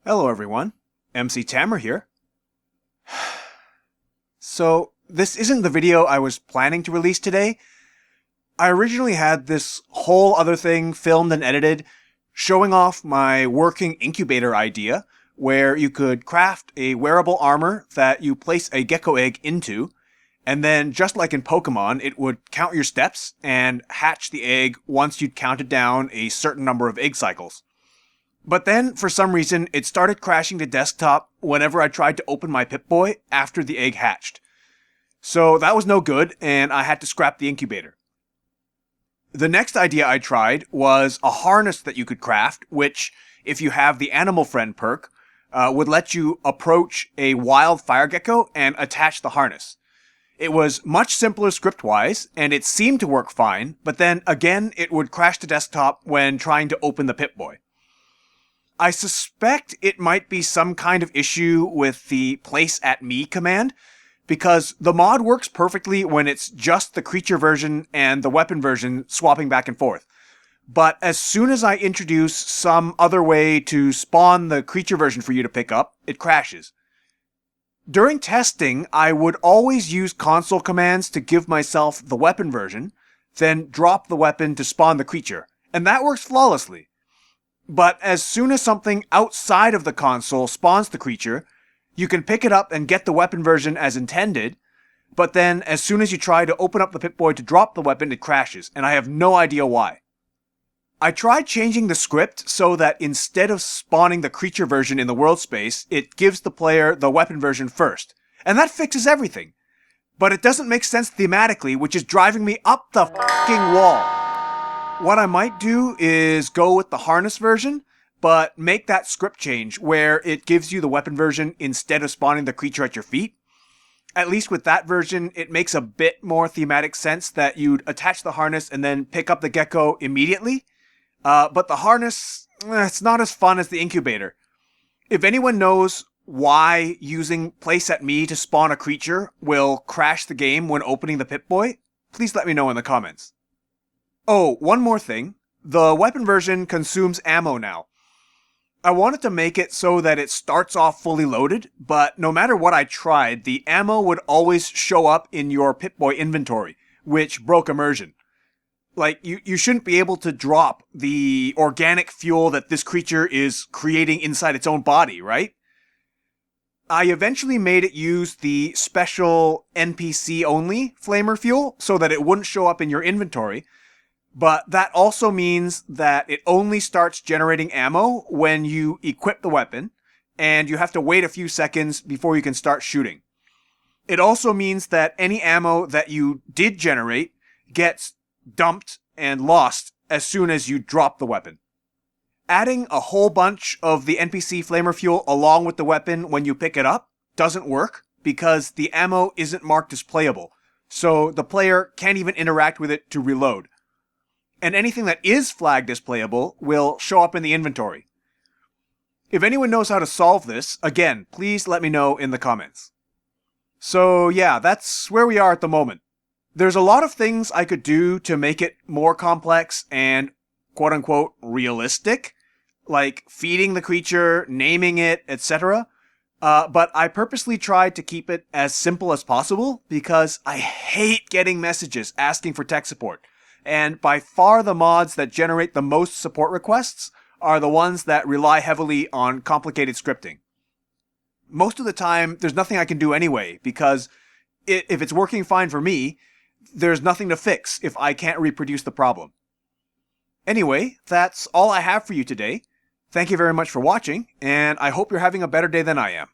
Hello everyone, MC Tamer here. So, this isn't the video I was planning to release today. I originally had this whole other thing filmed and edited, showing off my working incubator idea, where you could craft a wearable armor that you place a gecko egg into, and then just like in Pokemon, it would count your steps and hatch the egg once you'd counted down a certain number of egg cycles. But then, for some reason, it started crashing to desktop whenever I tried to open my Pip-Boy after the egg hatched. So that was no good, and I had to scrap the incubator. The next idea I tried was a harness that you could craft, which, if you have the Animal Friend perk, would let you approach a wild Fire Gecko and attach the harness. It was much simpler script-wise, and it seemed to work fine, but then again it would crash to desktop when trying to open the Pip-Boy. I suspect it might be some kind of issue with the place at me command, because the mod works perfectly when it's just the creature version and the weapon version swapping back and forth. But as soon as I introduce some other way to spawn the creature version for you to pick up, it crashes. During testing, I would always use console commands to give myself the weapon version, then drop the weapon to spawn the creature, and that works flawlessly. But as soon as something outside of the console spawns the creature, you can pick it up and get the weapon version as intended, but then as soon as you try to open up the Pip-Boy to drop the weapon, it crashes, and I have no idea why. I tried changing the script so that instead of spawning the creature version in the world space, it gives the player the weapon version first, and that fixes everything. But it doesn't make sense thematically, which is driving me up the f***ing wall. What I might do is go with the harness version, but make that script change where it gives you the weapon version instead of spawning the creature at your feet. At least with that version, it makes a bit more thematic sense that you'd attach the harness and then pick up the gecko immediately. But the harness, it's not as fun as the incubator. If anyone knows why using place at me to spawn a creature will crash the game when opening the Pip-Boy, please let me know in the comments. Oh, one more thing. The weapon version consumes ammo now. I wanted to make it so that it starts off fully loaded, but no matter what I tried, the ammo would always show up in your Pip-Boy inventory, which broke immersion. Like, you shouldn't be able to drop the organic fuel that this creature is creating inside its own body, right? I eventually made it use the special NPC-only flamer fuel so that it wouldn't show up in your inventory, but that also means that it only starts generating ammo when you equip the weapon, and you have to wait a few seconds before you can start shooting. It also means that any ammo that you did generate gets dumped and lost as soon as you drop the weapon. Adding a whole bunch of the NPC flamer fuel along with the weapon when you pick it up doesn't work because the ammo isn't marked as playable, so the player can't even interact with it to reload. And anything that is flagged as playable will show up in the inventory. If anyone knows how to solve this, again, please let me know in the comments. So yeah, that's where we are at the moment. There's a lot of things I could do to make it more complex and quote-unquote realistic, like feeding the creature, naming it, etc. But I purposely tried to keep it as simple as possible because I hate getting messages asking for tech support. And by far the mods that generate the most support requests are the ones that rely heavily on complicated scripting. Most of the time, there's nothing I can do anyway, because if it's working fine for me, there's nothing to fix if I can't reproduce the problem. Anyway, that's all I have for you today. Thank you very much for watching, and I hope you're having a better day than I am.